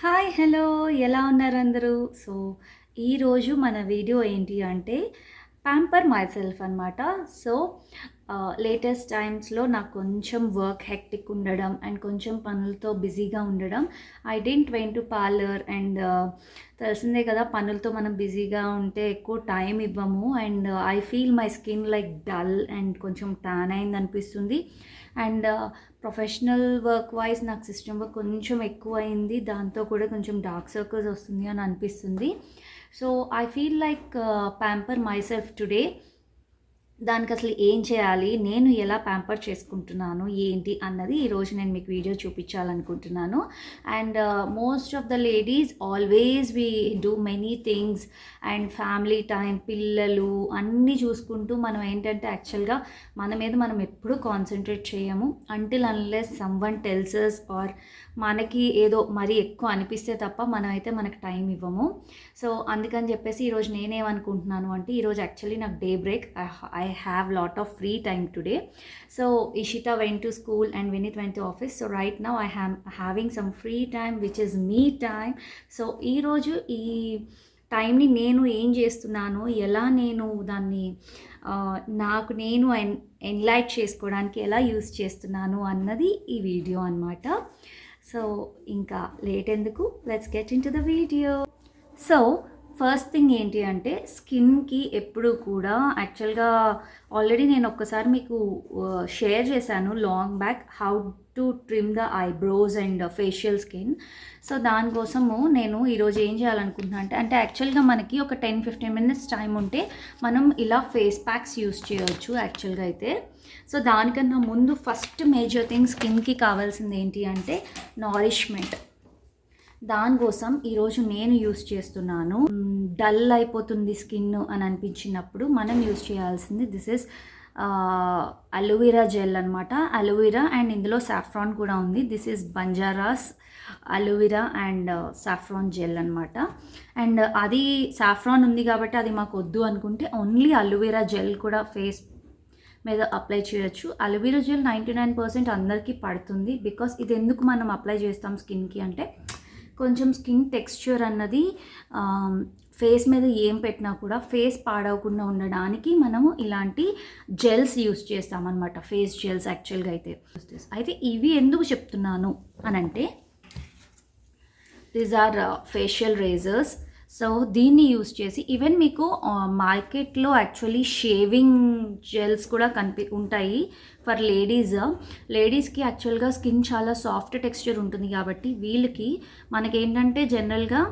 Hi hello ఎలా ఉన్నారు అందరూ? సో ఈరోజు మన వీడియో ఏంటి అంటే ప్యాంపర్ మై సెల్ఫ్ అనమాట. సో లేటెస్ట్ టైమ్స్లో నాకు కొంచెం వర్క్ హెక్టిక్ ఉండడం అండ్ కొంచెం పనులతో బిజీగా ఉండడం. I didn't went to parlour and తెలిసిందే కదా, పనులతో మనం బిజీగా ఉంటే ఎక్కువ టైం ఇవ్వము. And I feel my skin like dull and కొంచెం ట్యాన్ అయింది అనిపిస్తుంది. అండ్ ప్రొఫెషనల్ వర్క్ వైజ్ నాకు సిస్టమ్ వర్క్ కొంచెం ఎక్కువ అయింది, దాంతో కూడా కొంచెం డార్క్ సర్కిల్స్ వస్తుంది అని అనిపిస్తుంది. So I feel like pamper my self today. దానికి అసలు ఏం చేయాలి, నేను ఎలా ప్యాంపర్ చేసుకుంటున్నాను ఏంటి అన్నది ఈరోజు నేను మీకు వీడియో చూపించాలనుకుంటున్నాను. And most of the ladies always we do many things and family time, పిల్లలు అన్నీ చూసుకుంటూ మనం ఏంటంటే యాక్చువల్గా మన మీద మనం ఎప్పుడూ కాన్సన్ట్రేట్ చేయము అంటిల్ అన్లెస్ సమ్వన్ టెల్సెస్ ఆర్ మనకి ఏదో మరీ ఎక్కువ అనిపిస్తే తప్ప మనమైతే మనకు టైం ఇవ్వము. సో అందుకని చెప్పేసి ఈరోజు నేనేమనుకుంటున్నాను అంటే, ఈరోజు యాక్చువల్లీ నాకు day break. I have lot of free time today. So Ishita went to school and Vinit went to office. So right now I am having some free time which is me time. So ఈ రోజు ఈ టైంని నేను ఏం చేస్తున్నాను, ఎలా నేను దాన్ని నాకు నేను ఎన్లైట్ చేసుకోవడానికి ఎలా యూస్ చేస్తున్నాను అన్నది ఈ వీడియో అనమాట. సో ఇంకా లేట్ ఎందుకు, let's get in to the video. So first thing ఏంటి అంటే, స్కిన్కి ఎప్పుడు కూడా యాక్చువల్గా ఆల్రెడీ నేను ఒక్కసారి మీకు షేర్ చేశాను long back how to trim the eyebrows and facial skin. So దానికోసము నేను ఈరోజు ఏం చేయాలనుకుంటున్నాను అంటే యాక్చువల్గా మనకి ఒక 10-15 minutes టైం ఉంటే మనం ఇలా ఫేస్ ప్యాక్స్ యూస్ చేయవచ్చు యాక్చువల్గా అయితే. సో దానికన్నా ముందు ఫస్ట్ మేజర్ థింగ్ స్కిన్కి కావాల్సింది ఏంటి అంటే నారిష్మెంట్. దానికోసం ఈరోజు నేను యూస్ చేస్తున్నాను. డల్ అయిపోతుంది స్కిన్ అని అనిపించినప్పుడు మనం యూస్ చేయాల్సింది దిస్ ఇస్ అలోవెరా జెల్ అనమాట. అలోవెరా అండ్ ఇందులో సాఫ్రాన్ కూడా ఉంది. This is బంజారాస్ aloe vera and saffron gel అనమాట. అండ్ అది సాఫ్రాన్ ఉంది కాబట్టి అది మాకు వద్దు అనుకుంటే ఓన్లీ అలోవెరా జెల్ కూడా ఫేస్ మీద అప్లై చేయొచ్చు. అలోవెరా జెల్ 99% అందరికీ పడుతుంది. బికాస్ ఇది ఎందుకు మనం అప్లై చేస్తాం స్కిన్కి అంటే, కొంచెం స్కిన్ టెక్స్చర్ అన్నది ఫేస్ మీద ఏం పెట్టినా కూడా ఫేస్ పాడవకుండా ఉండడానికి మనము ఇలాంటి జెల్స్ యూస్ చేస్తామన్నమాట, ఫేస్ జెల్స్ యాక్చువల్గా అయితే ఇవి ఎందుకు చెప్తున్నాను అనంటే, these are facial razors. So దీన్ని యూస్ చేసి ఈవెన్ మీకు మార్కెట్లో యాక్చువల్లీ షేవింగ్ జెల్స్ కూడా ఉంటాయి ఫర్ లేడీస్కి యాక్చువల్గా స్కిన్ చాలా సాఫ్ట్ టెక్స్చర్ ఉంటుంది కాబట్టి వీళ్ళకి మనకేంటంటే జనరల్గా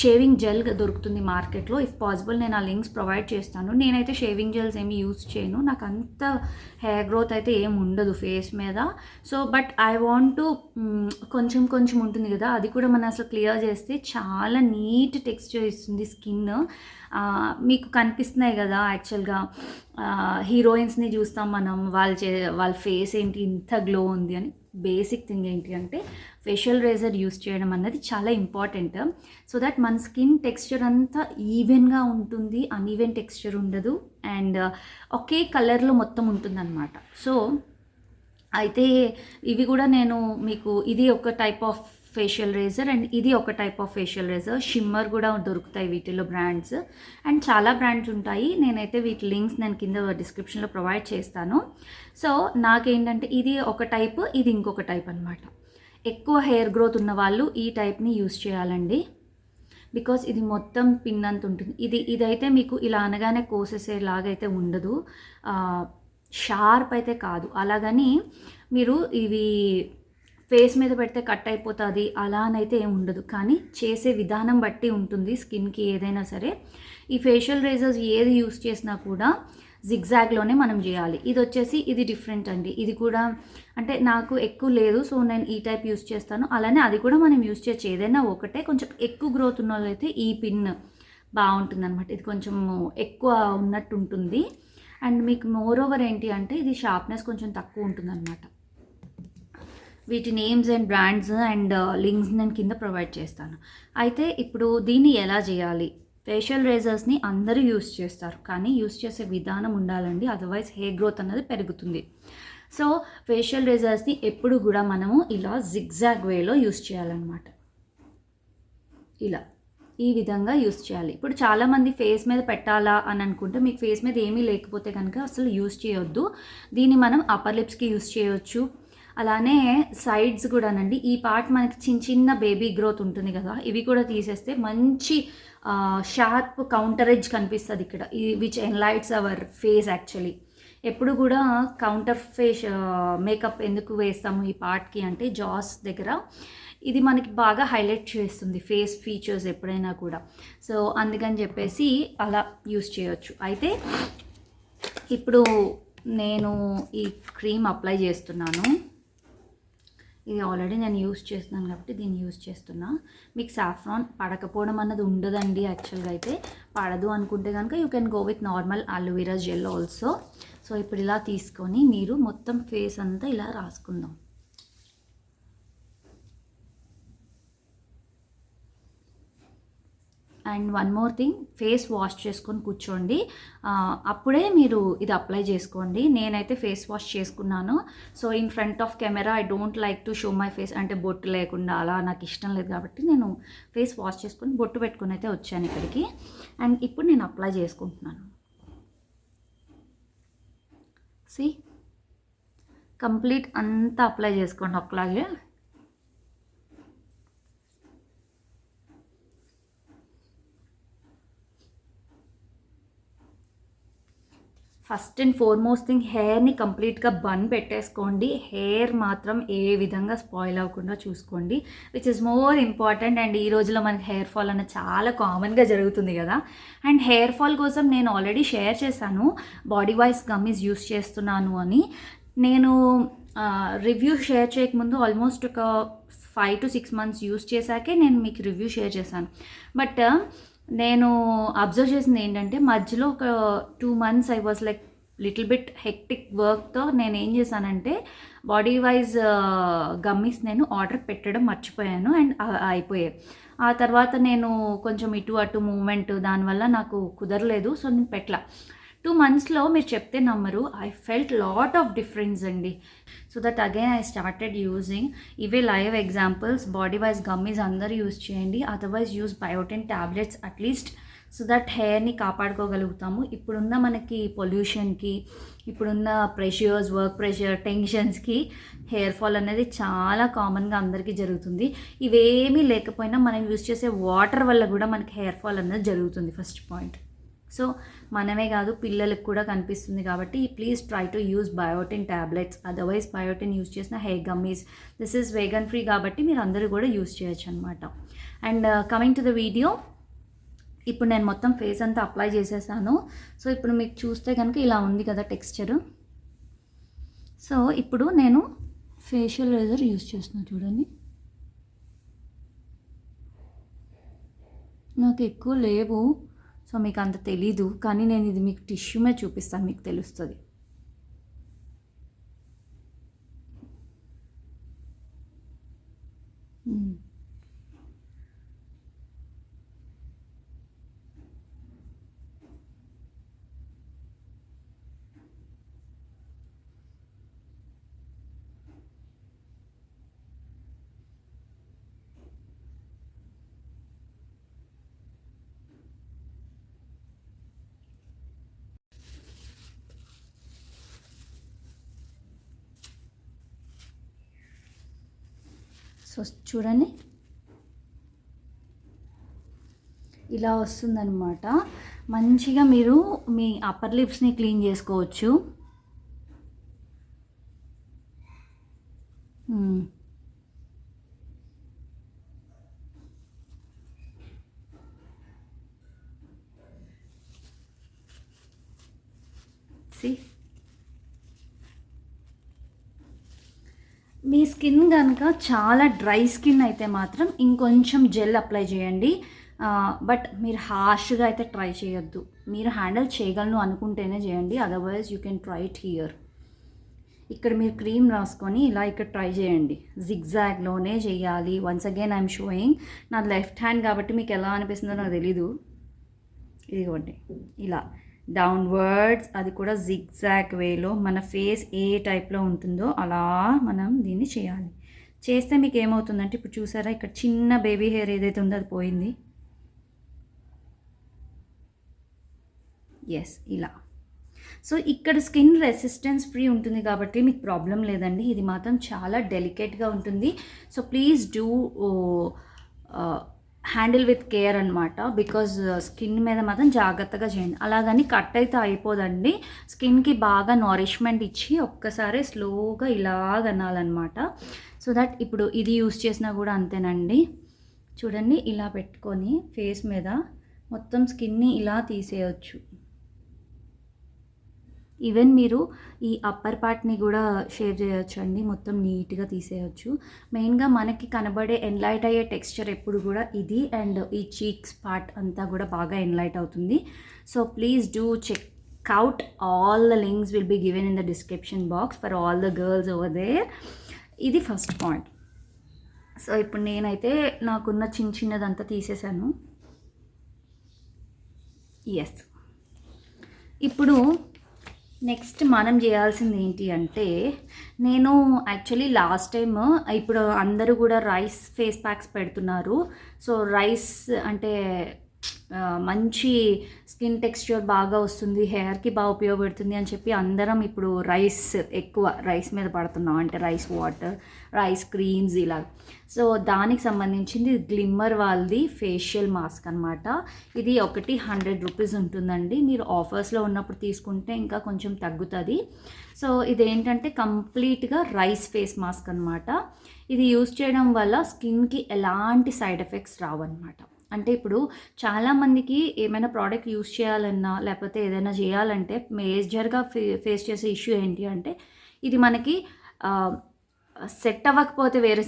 షేవింగ్ జెల్ దొరుకుతుంది మార్కెట్లో. ఇఫ్ పాసిబుల్ నేను ఆ లింక్స్ ప్రొవైడ్ చేస్తాను. నేనైతే షేవింగ్ జెల్స్ ఏమి యూస్ చేయను, నాకు అంత హెయిర్ గ్రోత్ అయితే ఏం ఉండదు ఫేస్ మీద. So but I want to కొంచెం కొంచెం ఉంటుంది కదా, అది కూడా మనం అసలు క్లియర్ చేస్తే చాలా నీట్ టెక్స్చర్ ఇస్తుంది స్కిన్. మీకు కనిపిస్తున్నాయి కదా యాక్చువల్గా హీరోయిన్స్ని చూస్తాం మనం, వాళ్ళ ఫేస్ ఏంటి ఇంత గ్లో ఉంది అని. బేసిక్ థింగ్ ఏంటి అంటే ఫేషియల్ రేజర్ యూస్ చేయడం అన్నది చాలా ఇంపార్టెంట్. సో దట్ మన స్కిన్ టెక్స్చర్ అంతా ఈవెన్గా ఉంటుంది, అన్ఈవెన్ టెక్స్చర్ ఉండదు అండ్ ఒకే కలర్లో మొత్తం ఉంటుందన్నమాట. సో అయితే ఇవి కూడా నేను మీకు, ఇది ఒక type of facial razor and ఇది ఒక type of facial razor. Shimmer కూడా దొరుకుతాయి వీటిలో బ్రాండ్స్ అండ్ చాలా బ్రాండ్స్ ఉంటాయి. నేనైతే వీటి లింక్స్ నేను కింద డిస్క్రిప్షన్లో ప్రొవైడ్ చేస్తాను. సో నాకేంటంటే ఇది ఒక టైప్, ఇది ఇంకొక టైప్ అనమాట. ఎక్కువ హెయిర్ గ్రోత్ ఉన్న వాళ్ళు ఈ టైప్ని యూస్ చేయాలండి, బికాస్ ఇది మొత్తం పిన్ అంత ఉంటుంది. ఇదైతే మీకు ఇలా అనగానే కోసేసేలాగైతే ఉండదు, షార్ప్ అయితే కాదు. అలాగని మీరు ఇవి ఫేస్ మీద పెడితే కట్ అయిపోతుంది అలానైతే ఏమి ఉండదు, కానీ చేసే విధానం బట్టి ఉంటుంది స్కిన్కి ఏదైనా సరే. ఈ ఫేషియల్ రేజర్స్ ఏది యూస్ చేసినా కూడా జిగ్జాగ్లోనే మనం చేయాలి. ఇది వచ్చేసి ఇది డిఫరెంట్ అండి. ఇది కూడా అంటే నాకు ఎక్కువ లేదు, సో నేను ఈ టైప్ యూస్ చేస్తాను. అలానే అది కూడా మనం యూస్ చేయొచ్చు, ఏదైనా ఒకటే. కొంచెం ఎక్కువ గ్రోత్ ఉన్న వాళ్ళైతే ఈ పిన్ బాగుంటుంది అనమాట. ఇది కొంచెం ఎక్కువ ఉన్నట్టు ఉంటుంది అండ్ మీకు మోర్ ఓవర్ ఏంటి అంటే ఇది షార్ప్నెస్ కొంచెం తక్కువ ఉంటుంది అనమాట. వీటి names and brands and links నేను కింద ప్రొవైడ్ చేస్తాను. అయితే ఇప్పుడు దీన్ని ఎలా చేయాలి? ఫేషియల్ రేజర్స్ని అందరూ యూస్ చేస్తారు, కానీ యూస్ చేసే విధానం ఉండాలండి, అదర్వైజ్ హెయిర్ గ్రోత్ అన్నది పెరుగుతుంది. సో ఫేషియల్ రేజర్స్ని ఎప్పుడు కూడా మనము ఇలా జిగ్జాగ్ వేలో యూస్ చేయాలన్నమాట. ఇలా ఈ విధంగా యూస్ చేయాలి. ఇప్పుడు చాలామంది ఫేస్ మీద పెట్టాలా అని అనుకుంటే, మీకు ఫేస్ మీద ఏమీ లేకపోతే కనుక అసలు యూస్ చేయొద్దు. దీన్ని మనం అప్పర్ లిప్స్కి యూస్ చేయొచ్చు. అలానే సైడ్స్ కూడానండి, ఈ పార్ట్ మనకి చిన్న చిన్న బేబీ గ్రోత్ ఉంటుంది కదా, ఇవి కూడా తీసేస్తే మంచి షార్ప్ కౌంటర్ ఎడ్జ్ కనిపిస్తుంది ఇక్కడ, విచ్ ఎన్లైట్స్ అవర్ ఫేస్ యాక్చువల్లీ. ఎప్పుడు కూడా కౌంటర్ ఫేస్ మేకప్ ఎందుకు వేస్తాము ఈ పార్ట్కి అంటే, జాస్ దగ్గర ఇది మనకి బాగా హైలైట్ చేస్తుంది ఫేస్ ఫీచర్స్ ఎప్పుడైనా కూడా. సో అందుకని చెప్పేసి అలా యూస్ చేయొచ్చు. అయితే ఇప్పుడు నేను ఈ క్రీమ్ అప్లై చేస్తున్నాను. ఇది ఆల్రెడీ నేను యూస్ చేస్తున్నాను కాబట్టి దీన్ని యూస్ చేస్తున్నా. మీకు సాఫ్రాన్ పడకపోవడం అన్నది ఉండదండి. యాక్చువల్గా అయితే పడదు అనుకుంటే కనుక you can go with normal aloe vera gel also. So ఇప్పుడు ఇలా తీసుకొని మీరు మొత్తం ఫేస్ అంతా ఇలా రాసుకుందాం. And one more thing, face wash చేసుకొని కూర్చోండి, అప్పుడే మీరు ఇది అప్లై చేసుకోండి. నేనైతే ఫేస్ వాష్ చేసుకున్నాను. So in front of camera I don't like to show my face, అంటే బొట్టు లేకుండా అలా నాకు ఇష్టం లేదు కాబట్టి నేను ఫేస్ వాష్ చేసుకొని బొట్టు పెట్టుకుని అయితే వచ్చాను ఇక్కడికి. అండ్ ఇప్పుడు నేను అప్లై చేసుకుంటున్నాను. సి కంప్లీట్ అంతా అప్లై చేసుకోండి ఒకలాగే. ఫస్ట్ అండ్ ఫార్మోస్ట్ థింగ్, హెయిర్ని కంప్లీట్గా బన్ పెట్టేసుకోండి. హెయిర్ మాత్రం ఏ విధంగా స్పాయిల్ అవ్వకుండా చూసుకోండి, which is more important. And ఈ రోజులో మనకి హెయిర్ ఫాల్ అనేది చాలా కామన్గా జరుగుతుంది కదా. అండ్ హెయిర్ ఫాల్ కోసం నేను ఆల్రెడీ షేర్ చేశాను, బాడీ వైస్ గమ్మీస్ యూస్ చేస్తున్నాను అని. నేను రివ్యూ షేర్ చేయకముందు ఆల్మోస్ట్ ఒక 5 to 6 months యూస్ చేశాకే నేను మీకు రివ్యూ షేర్ చేశాను. బట్ నేను అబ్జర్వ్ చేసింది ఏంటంటే, మధ్యలో ఒక 2 months I was like little bit hectic వర్క్తో నేను ఏం చేశానంటే, బాడీ వైజ్ గమ్మీస్ నేను ఆర్డర్ పెట్టడం మర్చిపోయాను అండ్ అయిపోయాయి. ఆ తర్వాత నేను కొంచెం ఇటు అటు మూమెంట్ దానివల్ల నాకు కుదరలేదు. సో నేను పెట్టలా. 2 monthsలో మీరు చెప్తే నమ్మరు, I felt lot of difference అండి. So that again I started using. ఇవే live examples. Body wise gummies అందరూ యూజ్ చేయండి, otherwise use biotin tablets at least, so that హెయిర్ని కాపాడుకోగలుగుతాము. ఇప్పుడున్న మనకి పొల్యూషన్కి, ఇప్పుడున్న ప్రెషర్స్, వర్క్ ప్రెషర్, టెన్షన్స్కి హెయిర్ ఫాల్ అనేది చాలా కామన్గా అందరికీ జరుగుతుంది. ఇవేమీ లేకపోయినా మనం యూజ్ చేసే వాటర్ వల్ల కూడా మనకి హెయిర్ ఫాల్ అనేది జరుగుతుంది, ఫస్ట్ పాయింట్. సో మనమే కాదు పిల్లలకు కూడా కనిపిస్తుంది కాబట్టి please try to use biotin tablets, otherwise biotin use చేసిన hair gummies. This is vegan free కాబట్టి మీరు అందరూ కూడా యూజ్ చేయొచ్చు అనమాట. And coming to the video, ఇప్పుడు నేను మొత్తం ఫేస్ అంతా అప్లై చేసేసాను. సో ఇప్పుడు మీకు చూస్తే కనుక ఇలా ఉంది కదా టెక్స్చరు. సో ఇప్పుడు నేను ఫేషియల్ రేజర్ యూజ్ చేస్తున్నాను. చూడండి, నాకు ఎక్కువ లేవు సో మీకు అంత తెలీదు, కానీ నేను ఇది మీకు టిష్యూ మీద చూపిస్తాను, మీకు తెలుస్తుంది. సో చూడండి, ఇలా వస్తుందన్నమాట. మంచిగా మీరు మీ అప్పర్ లిప్స్ని క్లీన్ చేసుకోవచ్చు. సి మీ స్కిన్ కనుక చాలా డ్రై స్కిన్ అయితే మాత్రం ఇంకొంచెం జెల్ అప్లై చేయండి. బట్ మీరు హార్ష్గా అయితే ట్రై చేయొద్దు. మీరు హ్యాండిల్ చేయగలను అనుకుంటేనే చేయండి, otherwise you can try it here. ఇక్కడ మీరు క్రీమ్ రాసుకొని ఇలా ఇక్కడ ట్రై చేయండి. జిగ్జాగ్లోనే చేయాలి. Once again I'm showing. నా లెఫ్ట్ హ్యాండ్ కాబట్టి మీకు ఎలా అనిపిస్తుందో నాకు తెలీదు. ఇదిగోండి, ఇలా డౌన్వర్డ్స్, అది కూడా జిగ్జాగ్ వేలో మన ఫేస్ ఏ టైప్లో ఉంటుందో అలా మనం దీన్ని చేయాలి. చేస్తే మీకు ఏమవుతుందంటే ఇప్పుడు చూసారా ఇక్కడ చిన్న బేబీ హెయిర్ ఏదైతే ఉందో అది పోయింది. ఎస్, ఇలా. సో ఇక్కడ స్కిన్ రెసిస్టెన్స్ ఫ్రీ ఉంటుంది కాబట్టి మీకు ప్రాబ్లం లేదండి. ఇది మాత్రం చాలా డెలికేట్గా ఉంటుంది. So please do handle with care అనమాట. బికాజ్ స్కిన్ మీద మాత్రం జాగ్రత్తగా చేయండి. అలాగని కట్ అయితే అయిపోదండి. స్కిన్కి బాగా నారిష్మెంట్ ఇచ్చి ఒక్కసారి స్లోగా ఇలాగనాలన్నమాట. సో దట్ ఇప్పుడు ఇది యూస్ చేసినా కూడా అంతేనండి. చూడండి, ఇలా పెట్టుకొని ఫేస్ మీద మొత్తం స్కిన్ని ఇలా తీసేయచ్చు. ఈవెన్ మీరు ఈ అప్పర్ పార్ట్ని కూడా షేవ్ చేయొచ్చు అండి, మొత్తం నీట్గా తీసేయచ్చు. మెయిన్గా మనకి కనబడే ఎన్లైట్ అయ్యే టెక్స్చర్ ఎప్పుడు కూడా ఇది, అండ్ ఈ చీక్స్ పార్ట్ అంతా కూడా బాగా ఎన్లైట్ అవుతుంది. So please do check out. All the links will be given in the description box for all the girls over there. ఇది ఫస్ట్ పాయింట్. సో ఇప్పుడు నేనైతే నాకున్న చిన్నదంతా తీసేసాను. ఎస్, ఇప్పుడు నెక్స్ట్ మనం చేయాల్సింది ఏంటి అంటే, నేను యాక్చువల్లీ లాస్ట్ టైం, ఇప్పుడు అందరూ కూడా రైస్ ఫేస్ ప్యాక్స్ పెడుతున్నారు. సో రైస్ అంటే మంచి స్కిన్ టెక్స్చర్ బాగా వస్తుంది, హెయిర్కి బాగా ఉపయోగపడుతుంది అని చెప్పి అందరం ఇప్పుడు ఎక్కువ రైస్ మీద పడుతున్నాం. అంటే రైస్ వాటర్, రైస్ క్రీమ్స్ ఇలా. సో దానికి సంబంధించింది గ్లిమ్మర్ వాళ్ళది ఫేషియల్ మాస్క్ అనమాట. ఇది ఒకటి 100 రూపీస్ ఉంటుందండి. మీరు ఆఫర్స్లో ఉన్నప్పుడు తీసుకుంటే ఇంకా కొంచెం తగ్గుతుంది. సో ఇదేంటంటే కంప్లీట్గా రైస్ ఫేస్ మాస్క్ అనమాట. ఇది యూస్ చేయడం వల్ల స్కిన్కి ఎలాంటి సైడ్ ఎఫెక్ట్స్ రావన్నమాట. అంటే ఇప్పుడు చాలామందికి ఏమైనా ప్రోడక్ట్ యూస్ చేయాలన్నా లేకపోతే ఏదైనా చేయాలంటే మేజర్గా ఫేస్ చేసే ఇష్యూ ఏంటి అంటే, ఇది మనకి సెట్ అవ్వకపోతే వేరే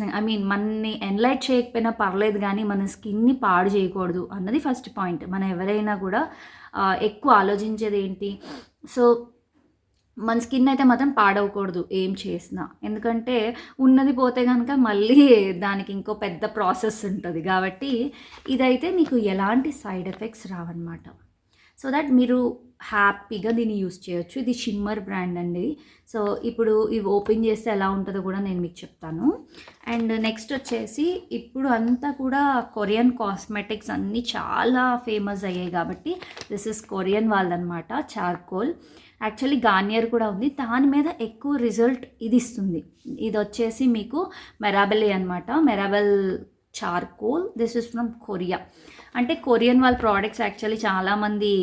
మనని ఎన్లైట్ చేయకపోయినా పర్లేదు, కానీ మన స్కిన్ని పాడు చేయకూడదు అన్నది ఫస్ట్ పాయింట్. మనం ఎవరైనా కూడా ఎక్కువ ఆలోచించేది ఏంటి, సో మన స్కిన్ అయితే మాత్రం పాడవకూడదు ఏం చేసినా. ఎందుకంటే ఉన్నది పోతే కనుక మళ్ళీ దానికి ఇంకో పెద్ద ప్రాసెస్ ఉంటుంది. కాబట్టి ఇదైతే మీకు ఎలాంటి సైడ్ ఎఫెక్ట్స్ రావన్నమాట. సో దట్ మీరు హ్యాపీగా దీన్ని యూస్ చేయొచ్చు. ఇది షిమ్మర్ బ్రాండ్ అండి. సో ఇప్పుడు ఇవి ఓపెన్ చేస్తే ఎలా ఉంటుందో కూడా నేను మీకు చెప్తాను. అండ్ నెక్స్ట్ వచ్చేసి ఇప్పుడు అంతా కూడా కొరియన్ కాస్మెటిక్స్ అన్నీ చాలా ఫేమస్ అయ్యాయి కాబట్టి దిస్ ఇస్ కొరియన్ వాళ్ళదనమాట. చార్కోల్ యాక్చువల్లీ గార్నియర్ కూడా ఉంది, దాని మీద ఎక్కువ రిజల్ట్ ఇది ఇస్తుంది. ఇది వచ్చేసి మీకు మెరాబెల్ అనమాట, మెరాబెల్ charcoal. This is from Korea. అంటే కొరియన్ వాళ్ళ ప్రోడక్ట్స్ యాక్చువల్లీ చాలామంది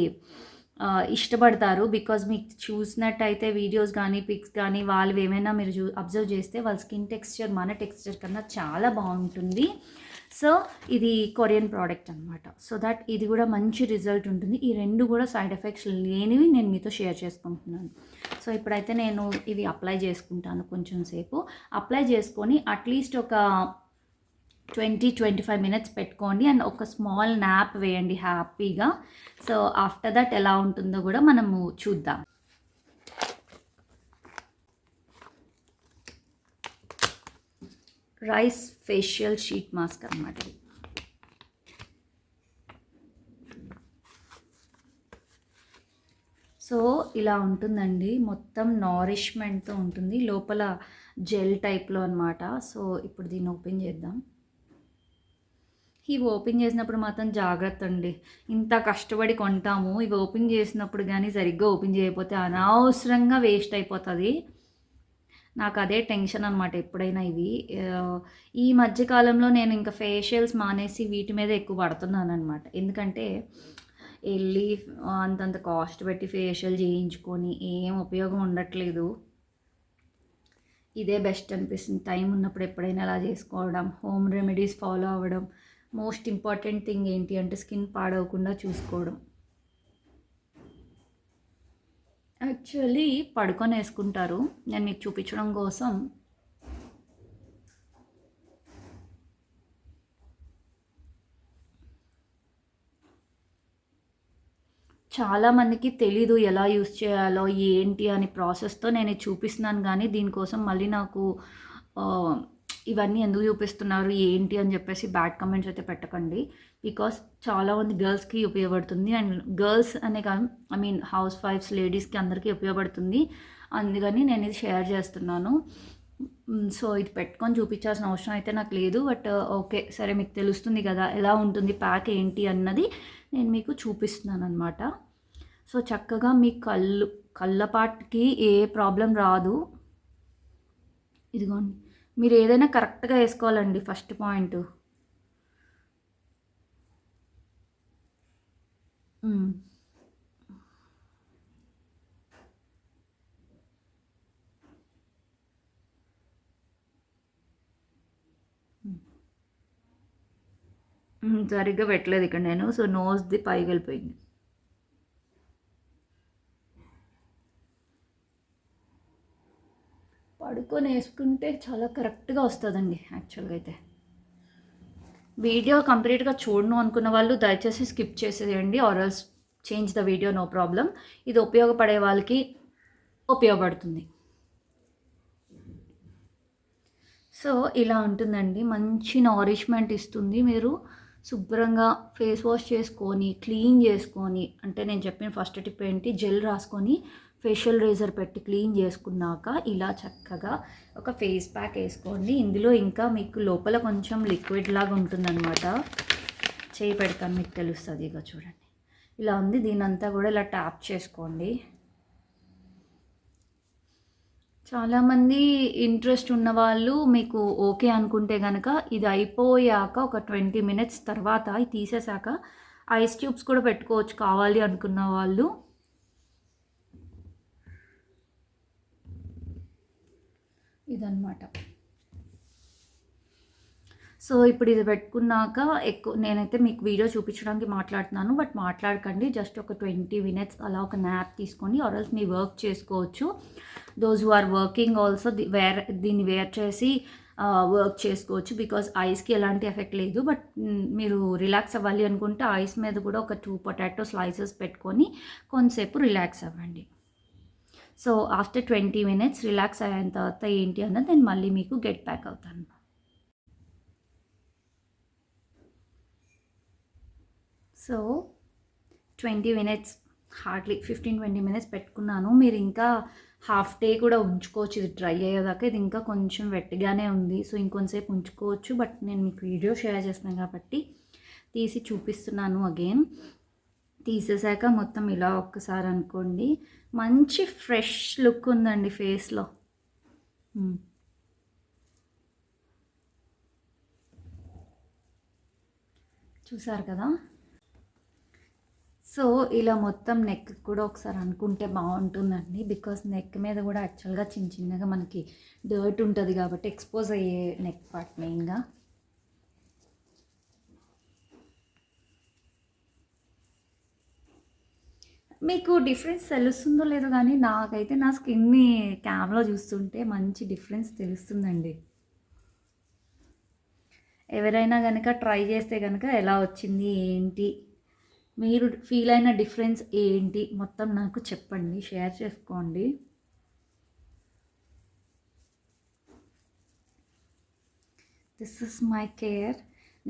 ఇష్టపడతారు. బికాజ్ మీకు చూసినట్టయితే వీడియోస్ కానీ పిక్స్ కానీ వాళ్ళు ఏమైనా మీరు అబ్జర్వ్ చేస్తే వాళ్ళ స్కిన్ టెక్స్చర్ మన టెక్స్చర్ కన్నా చాలా బాగుంటుంది. సో ఇది కొరియన్ ప్రోడక్ట్ అనమాట. సో దట్ ఇది కూడా మంచి రిజల్ట్ ఉంటుంది. ఈ రెండు కూడా సైడ్ ఎఫెక్ట్స్ లేనివి నేను మీతో షేర్ చేసుకుంటున్నాను. సో ఇప్పుడైతే నేను ఇవి అప్లై చేసుకుంటాను. కొంచెం సేపు అప్లై చేసుకొని అట్లీస్ట్ ఒక 20-25 మినిట్స్ పెట్టుకోండి అండ్ ఒక స్మాల్ నాప్ వేయండి హ్యాపీగా. సో ఆఫ్టర్ దట్ ఎలా ఉంటుందో కూడా మనము చూద్దాం. రైస్ ఫేషియల్ షీట్ మాస్క్ అన్నమాట. సో ఇలా ఉంటుందండి, మొత్తం నారిష్మెంట్తో ఉంటుంది, లోపల జెల్ టైప్లో అనమాట. సో ఇప్పుడు దీన్ని ఓపెన్ చేద్దాం. ఇవి ఓపెన్ చేసినప్పుడు మాత్రం జాగ్రత్త అండి. ఇంత కష్టపడి కొంటాము, ఇవి ఓపెన్ చేసినప్పుడు కానీ సరిగ్గా ఓపెన్ చేయకపోతే అనవసరంగా వేస్ట్ అయిపోతుంది. నాకు అదే టెన్షన్ అనమాట ఎప్పుడైనా. ఇవి ఈ మధ్యకాలంలో నేను ఇంకా ఫేషియల్స్ మానేసి వీటి మీద ఎక్కువ పడుతున్నాను అనమాట. ఎందుకంటే వెళ్ళి అంతంత కాస్ట్ పెట్టి ఫేషియల్ చేయించుకొని ఏం ఉపయోగం ఉండట్లేదు. ఇదే బెస్ట్ అనిపిస్తుంది. టైం ఉన్నప్పుడు ఎప్పుడైనా అలా చేసుకోవడం, హోమ్ రెమెడీస్ ఫాలో అవ్వడం. మోస్ట్ ఇంపార్టెంట్ థింగ్ ఏంటి అంటే స్కిన్ పాడవకుండా చూసుకోవడం. యాక్చువల్లీ పడుకొని వేసుకుంటారు, నేను మీకు చూపించడం కోసం. చాలామందికి తెలీదు ఎలా యూస్ చేయాలో ఏంటి అని ప్రాసెస్తో నేను చూపిస్తున్నాను, కానీ దీనికోసం మళ్ళీ నాకు ఇవన్నీ ఎందుకు చూపిస్తున్నారు ఏంటి అని చెప్పేసి బ్యాడ్ కమెంట్స్ అయితే పెట్టకండి. బికాస్ చాలామంది గర్ల్స్కి ఉపయోగపడుతుంది అండ్ గర్ల్స్ అనే కాదు, ఐ మీన్ హౌస్ వైఫ్స్ లేడీస్కి అందరికీ ఉపయోగపడుతుంది. అందుకని నేను ఇది షేర్ చేస్తున్నాను. సో ఇది పెట్టుకొని చూపించాల్సిన అవసరం అయితే నాకు లేదు. బట్ ఓకే సరే, మీకు తెలుస్తుంది కదా ఎలా ఉంటుంది ప్యాక్ ఏంటి అన్నది నేను మీకు చూపిస్తున్నాను అనమాట. సో చక్కగా మీ కళ్ళపాటికి ఏ ప్రాబ్లం రాదు. ఇదిగోండి, మీరు ఏదైనా కరెక్ట్గా వేసుకోవాలండి. ఫస్ట్ పాయింట్ సరిగ్గా పెట్టలేదు ఇక్కడ నేను. సో నోస్ది పైకి వెళ్ళిపోయింది. పడుకొని వేసుకుంటే చాలా కరెక్ట్గా వస్తుందండి యాక్చువల్గా అయితే. వీడియో కంప్లీట్గా చూడను అనుకున్న వాళ్ళు దయచేసి స్కిప్ చేసేయండి, or else change the video, no problem. ఇది ఉపయోగపడే వాళ్ళకి ఉపయోగపడుతుంది. సో ఇలా ఉంటుందండి, మంచి నారిష్మెంట్ ఇస్తుంది. మీరు శుభ్రంగా ఫేస్ వాష్ చేసుకొని క్లీన్ చేసుకొని, అంటే నేను చెప్పిన ఫస్ట్ టిప్ ఏంటి, జెల్ రాసుకొని ఫేషియల్ రేజర్ పెట్టి క్లీన్ చేసుకున్నాక ఇలా చక్కగా ఒక ఫేస్ ప్యాక్ వేసుకోండి. ఇందులో ఇంకా మీకు లోపల కొంచెం లిక్విడ్ లాగా ఉంటుందన్నమాట. చేయి పెడతాను మీకు తెలుస్తుంది. ఇక చూడండి ఇలా ఉంది. దీనంతా కూడా ఇలా ట్యాప్ చేసుకోండి. చాలామంది ఇంట్రెస్ట్ ఉన్నవాళ్ళు మీకు ఓకే అనుకుంటే కనుక ఇది అయిపోయాక ఒక 20 minutes తర్వాత ఇది తీసేసాక ఐస్ ట్యూబ్స్ కూడా పెట్టుకోవచ్చు కావాలి అనుకున్న వాళ్ళు. ఇదన్నమాట. సో ఇప్పుడు ఇది పెట్టుకున్నాక నేనైతే మీకు వీడియో చూపించడానికి మాట్లాడుతున్నాను, బట్ మాట్లాడకండి. జస్ట్ ఒక 20 minutes అలా ఒక న్యాప్ తీసుకొని ఆర్ఎల్స్ మీ వర్క్ చేసుకోవచ్చు. Those who are working also దీన్ని వేర్ చేసి వర్క్ చేసుకోవచ్చు. బికాజ్ ఐస్కి ఎలాంటి ఎఫెక్ట్ లేదు. బట్ మీరు రిలాక్స్ అవ్వాలి అనుకుంటే ఐస్ మీద కూడా ఒక 2 పొటాటో స్లైసెస్ పెట్టుకొని కొంతసేపు రిలాక్స్ అవ్వండి. సో ఆఫ్టర్ 20 minutes రిలాక్స్ అయిన తర్వాత ఏంటి అన్నది నేను మళ్ళీ మీకు గెట్ బ్యాక్ అవుతాను. సో 20 minutes, హార్డ్లీ 15-20 minutes పెట్టుకున్నాను. మీరు ఇంకా హాఫ్ డే కూడా ఉంచుకోవచ్చు ఇది డ్రై అయ్యేదాకా. ఇది ఇంకా కొంచెం వెట్గానే ఉంది, సో ఇంకొంతసేపు ఉంచుకోవచ్చు. బట్ నేను మీకు వీడియో షేర్ చేస్తున్నాను కాబట్టి తీసి చూపిస్తున్నాను అగైన్. తీసేసాక మొత్తం ఇలా ఒక్కసారి అనుకోండి, మంచి ఫ్రెష్ లుక్ ఉందండి ఫేస్లో. చూసారు కదా. సో ఇలా మొత్తం నెక్ కూడా ఒకసారి అనుకుంటే బాగుంటుందండి. బికాస్ నెక్ మీద కూడా యాక్చువల్గా చిన్న చిన్నగా మనకి డర్ట్ ఉంటుంది కాబట్టి ఎక్స్పోజ్ అయ్యే నెక్ పార్ట్ మెయిన్గా. మీకు డిఫరెన్స్ తెలుస్తుందో లేదో కానీ నాకైతే నా స్కిన్ని క్యామ్లో చూస్తుంటే మంచి డిఫరెన్స్ తెలుస్తుందండి. ఎవరైనా కనుక ట్రై చేస్తే కనుక ఎలా వచ్చింది ఏంటి, మీరు ఫీల్ అయిన డిఫరెన్స్ ఏంటి మొత్తం నాకు చెప్పండి, షేర్ చేసుకోండి. This is my care.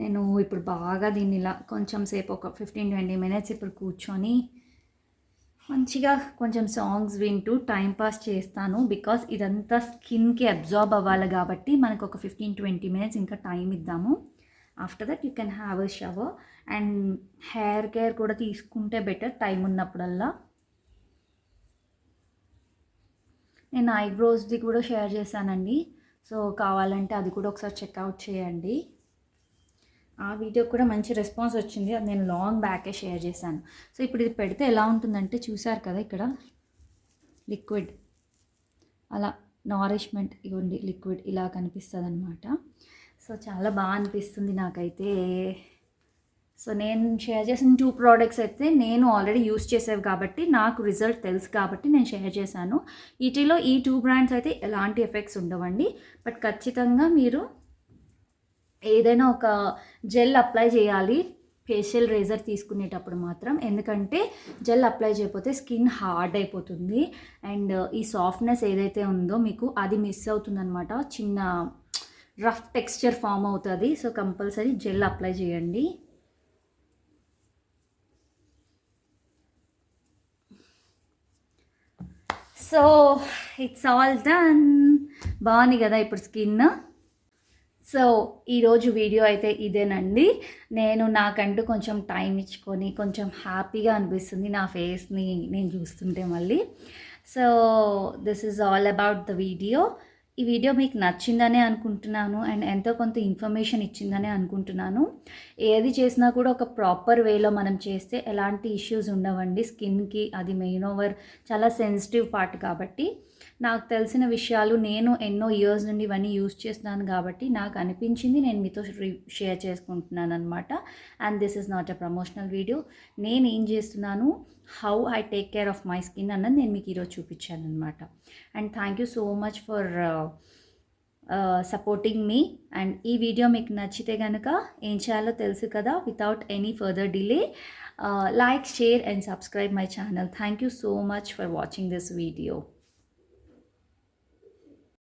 నేను ఇప్పుడు బాగా దీన్ని ఇలా కొంచెం సేపు ఒక 15-20 minutes ఇప్పుడు కూర్చొని మంచిగా కొంచెం సాంగ్స్ వింటూ టైంపాస్ చేస్తాను. బికాస్ ఇదంతా స్కిన్కి అబ్జార్బ్ అవ్వాలి కాబట్టి మనకు ఒక 15-20 minutes ఇంకా టైం ఇద్దాము. After that you can have a shower and hair care కూడా తీసుకుంటే బెటర్ టైం ఉన్నప్పుడల్లా. నేను ఐబ్రోస్ది కూడా షేర్ చేశానండి, సో కావాలంటే అది కూడా ఒకసారి చెక్అవుట్ చేయండి. ఆ వీడియో కూడా మంచి రెస్పాన్స్ వచ్చింది, అది నేను లాంగ్ బ్యాకే షేర్ చేశాను. సో ఇప్పుడు ఇది పెడితే ఎలా ఉంటుందంటే చూసారు కదా ఇక్కడ లిక్విడ్ అలా నారిష్మెంట్ ఇవ్వండి, లిక్విడ్ ఇలా కనిపిస్తుంది అనమాట. సో చాలా బాగా అనిపిస్తుంది నాకైతే. సో నేను షేర్ చేసిన 2 ప్రోడక్ట్స్ అయితే నేను ఆల్రెడీ యూస్ చేసేవి కాబట్టి నాకు రిజల్ట్ తెలుసు కాబట్టి నేను షేర్ చేశాను. వీటిలో ఈ 2 brands అయితే ఎలాంటి ఎఫెక్ట్స్ ఉండవండి. బట్ ఖచ్చితంగా మీరు ఏదైనా ఒక జెల్ అప్లై చేయాలి ఫేషియల్ రేజర్ తీసుకునేటప్పుడు మాత్రం. ఎందుకంటే జెల్ అప్లై చేయకపోతే స్కిన్ హార్డ్ అయిపోతుంది అండ్ ఈ సాఫ్ట్నెస్ ఏదైతే ఉందో మీకు అది మిస్ అవుతుందన్నమాట. చిన్న రఫ్ టెక్స్చర్ ఫామ్ అవుతుంది. సో కంపల్సరీ జెల్ అప్లై చేయండి. So it's all done. బాగుంది కదా ఇప్పుడు స్కిన్. సో ఈరోజు వీడియో అయితే ఇదేనండి. నేను నాకంటూ కొంచెం టైం ఇచ్చుకొని కొంచెం హ్యాపీగా అనిపిస్తుంది నా ఫేస్ని నేను చూస్తుంటే మళ్ళీ. So this is all about the video. ఈ వీడియో మీకు నచ్చిందనే అనుకుంటున్నాను అండ్ ఎంతో కొంత ఇన్ఫర్మేషన్ ఇచ్చిందనే అనుకుంటున్నాను. ఏది చేసినా కూడా ఒక ప్రాపర్ వేలో మనం చేస్తే ఎలాంటి ఇష్యూస్ ఉండవండి స్కిన్కి. అది మెయిన్ ఓవర్ చాలా సెన్సిటివ్ పార్ట్ కాబట్టి నాకు తెలిసిన విషయాలు నేను ఎన్నో ఇయర్స్ నుండి ఇవన్నీ యూజ్ చేస్తున్నాను కాబట్టి నాకు అనిపించింది నేను మీతో షేర్ చేసుకుంటున్నాను అనమాట. And this is not a promotional video. నేను ఏం చేస్తున్నాను, how I take care of my skin అన్నది నేను మీకు ఈరోజు చూపించాను అనమాట. And thank you so much for supporting me. And ఈ వీడియో మీకు నచ్చితే కనుక ఏం చేయాలో తెలుసు కదా. Without any further delay, like, share and subscribe my channel. Thank you so much for watching this video.